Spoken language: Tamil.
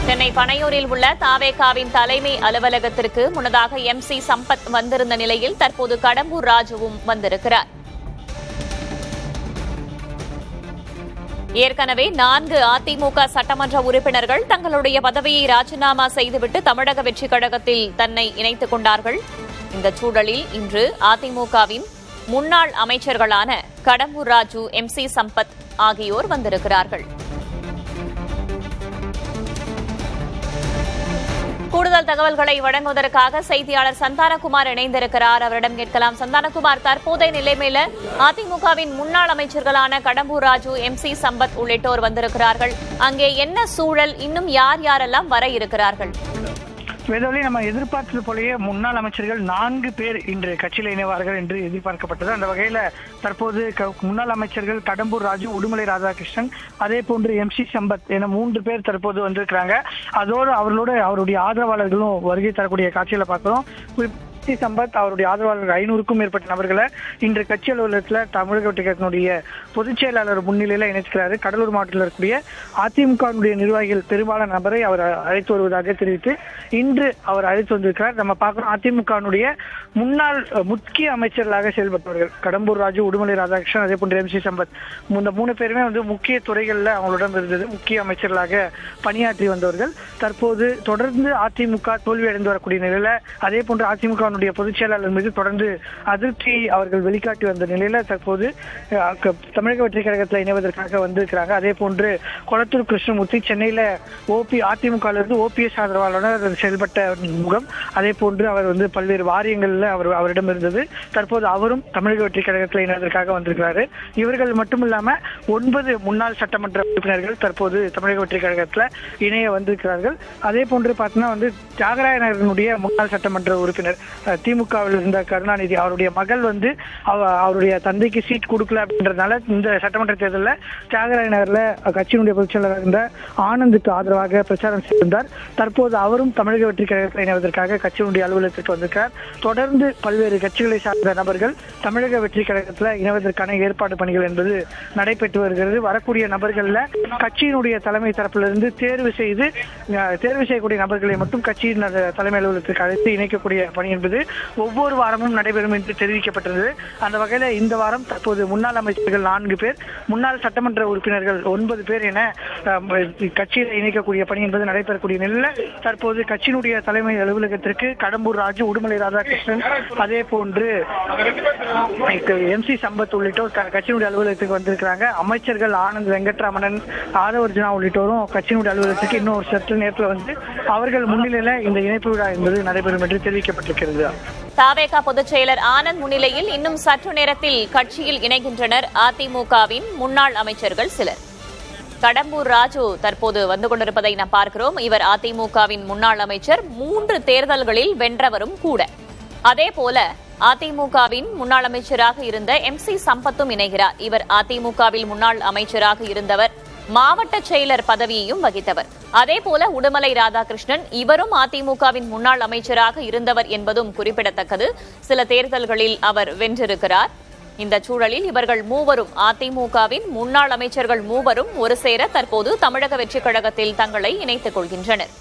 சென்னை பனையூரில் உள்ள தாவேகாவின் தலைமை அலுவலகத்திற்கு முன்னதாக MC சம்பத் வந்திருந்த நிலையில் தற்போது கடம்பூர் ராஜுவும் வந்திருக்கிறார். ஏற்கனவே 4 அதிமுக சட்டமன்ற உறுப்பினர்கள் தங்களுடைய பதவியை ராஜினாமா செய்துவிட்டு தமிழக வெற்றிக் கழகத்தில் தன்னை இணைத்துக் கொண்டார்கள். இந்த சூழலில் இன்று அதிமுகவின் முன்னாள் அமைச்சர்களான கடம்பூர் ராஜு, MC சம்பத் ஆகியோர் வந்திருக்கிறார்கள். கூடுதல் தகவல்களை வழங்குவதற்காக செய்தியாளர் சந்தானகுமார் இணைந்திருக்கிறார். அவரிடம் கேட்கலாம். சந்தானகுமார், தற்போதைய நிலைமையில அதிமுகவின் முன்னாள் அமைச்சர்களான கடம்பூர் ராஜு, MC சம்பத் உள்ளிட்டோர் வந்திருக்கிறார்கள். அங்கே என்ன சூழல்? இன்னும் யார் யாரெல்லாம் வர இருக்கிறார்கள்? வேதவழி, நம்ம எதிர்பார்த்தது போலயே முன்னாள் அமைச்சர்கள் 4 பேர் இன்று கட்சியில் இணைவார்கள் என்று எதிர்பார்க்கப்பட்டது. அந்த வகையில தற்போது முன்னாள் அமைச்சர்கள் கடம்பூர் ராஜு, உடுமலை ராதாகிருஷ்ணன், அதே போன்று MC சம்பத் என 3 பேர் தற்போது வந்திருக்கிறாங்க. அதோடு அவருடைய ஆதரவாளர்களும் வருகை தரக்கூடிய காட்சிகளை பார்க்கிறோம். MC சம்பத் அவருடைய ஆதரவாளர்கள் 500க்கும் மேற்பட்ட நபர்களை இன்று கட்சி அலுவலகத்தில் தமிழக வெற்றிக் கழகத்தினுடைய பொதுச் செயலாளர் முன்னிலையில இணைக்கிறாரு. கடலூர் மாவட்டத்தில் இருக்கக்கூடிய அதிமுகவினுடைய நிர்வாகிகள் பெரும்பாலான நபரை அவர் அழைத்து வருவதாக தெரிவித்து இன்று அவர் அழைத்து வந்திருக்கிறார். நம்ம பார்க்கிறோம், அதிமுகவினுடைய முன்னாள் முக்கிய அமைச்சர்களாக செயல்பட்டவர்கள் கடம்பூர் ராஜு, உடுமலை ராதாகிருஷ்ணன், அதே போன்று MC சம்பத், இந்த 3 பேருமே முக்கிய துறைகளில் அவங்களிடம் இருந்தது. முக்கிய அமைச்சர்களாக பணியாற்றி வந்தவர்கள். தற்போது தொடர்ந்து அதிமுக தோல்வி அடைந்து வரக்கூடிய நிலையில, அதே போன்று அதிமுக பொதுச் செயலாளர் மீது தொடர்ந்து அதிருப்தியை அவர்கள் வெளிக்காட்டி வந்த நிலையில தற்போது தமிழக வெற்றிக் கழகத்தில் இணைவதற்காக வந்திருக்கிறாங்க. அதே போன்று கொளத்தூர் கிருஷ்ணமூர்த்தி சென்னையில அதிமுகவிலிருந்து OPS ஆதரவாளர் செயல்பட்ட முகம். அதே போன்று அவர் பல்வேறு வாரியங்கள்ல அவரிடம் இருந்தது. தற்போது அவரும் தமிழக வெற்றிக் கழகத்தில் இணைவதற்காக வந்திருக்கிறாரு. இவர்கள் மட்டுமில்லாம 9 முன்னாள் சட்டமன்ற உறுப்பினர்கள் தற்போது தமிழக வெற்றிக் கழகத்தில் இணைய வந்திருக்கிறார்கள். அதே போன்று பார்த்தீங்கன்னா தியாகராய நகரனுடைய முன்னாள் சட்டமன்ற உறுப்பினர் திமுகவில் இருந்த கருணாநிதி, அவருடைய மகள் அவருடைய தந்தைக்கு சீட் கொடுக்கல அப்படின்றதுனால இந்த சட்டமன்ற தேர்தலில் தியாகராய நகர்ல கட்சியினுடைய பொதுச் செயலாளர் இருந்த ஆனந்துக்கு ஆதரவாக பிரச்சாரம் செய்திருந்தார். தற்போது அவரும் தமிழக வெற்றிக் கழகத்தில் இணைவதற்காக கட்சியினுடைய அலுவலகத்திற்கு வந்திருக்கிறார். தொடர்ந்து பல்வேறு கட்சிகளை சார்ந்த நபர்கள் தமிழக வெற்றிக் கழகத்தில் இணைவதற்கான ஏற்பாடு பணிகள் என்பது நடைபெற்று வருகிறது. வரக்கூடிய நபர்கள்ல கட்சியினுடைய தலைமை தரப்பிலிருந்து தேர்வு செய்யக்கூடிய நபர்களை மட்டும் கட்சியின் தலைமை அலுவலகத்திற்கு அழைத்து இணைக்கக்கூடிய பணி என்பது ஒவ்வொரு வாரமும் நடைபெறும் என்று தெரிவிக்கப்பட்டது. அந்த வகையில இந்த வாரம் தற்போது முன்னாள் அமைச்சர்கள் 4 பேர், முன்னாள் சட்டமன்ற உறுப்பினர்கள் 9 பேர் என கட்சியில் இணைக்கக்கூடிய பணி என்பது நடைபெறக்கூடிய நிலையில் தற்போது கட்சியினுடைய தலைமை அலுவலகத்திற்கு கடம்பூர் ராஜு, உடுமலை ராதாகிருஷ்ணன், அதே போன்று MC சம்பத் உள்ளிட்டோர் கட்சியினுடைய அலுவலகத்துக்கு வந்திருக்கிறாங்க. அமைச்சர்கள் ஆனந்த் வெங்கட்ராமன், ஆதவர்ஜுனா உள்ளிட்டோரும் கட்சியினுடைய அலுவலகத்துக்கு இன்னும் ஒரு சற்று நேரத்தில் அவர்கள் முன்னிலையில இந்த இணைப்பு விழா என்பது நடைபெறும் என்று தெரிவிக்கப்பட்டிருக்கிறது. தாவேகா பொதுச் செயலர் ஆனந்த் முன்னிலையில் இன்னும் சற்று நேரத்தில் கட்சியில் இணைகின்றனர் அதிமுகவின் முன்னாள் அமைச்சர்கள் சிலர். கடம்பூர் ராஜு தற்போது வந்து கொண்டிருப்பதை நாம் பார்க்கிறோம். இவர் அதிமுகவின் முன்னாள் அமைச்சர், 3 தேர்தல்களில் வென்றவரும் கூட. அதே போல அதிமுகவின் முன்னாள் அமைச்சராக இருந்த MC சம்பத்தும் இணைகிறார். இவர் அதிமுகவில் முன்னாள் அமைச்சராக இருந்தவர், மாவட்ட செயலர் பதவியையும் வகித்தவர். அதே போல உடுமலை ராதாகிருஷ்ணன், இவரும் அதிமுகவின் முன்னாள் அமைச்சராக இருந்தவர் என்பதும் குறிப்பிடத்தக்கது. சில தேர்தல்களில் அவர் வென்றிருக்கிறார். இந்த சூழலில் இவர்கள் மூவரும், அதிமுகவின் முன்னாள் அமைச்சர்கள் மூவரும் ஒரு சேர தற்போது தமிழக வெற்றிக் கழகத்தில் தங்களை இணைத்துக் கொள்கின்றனர்.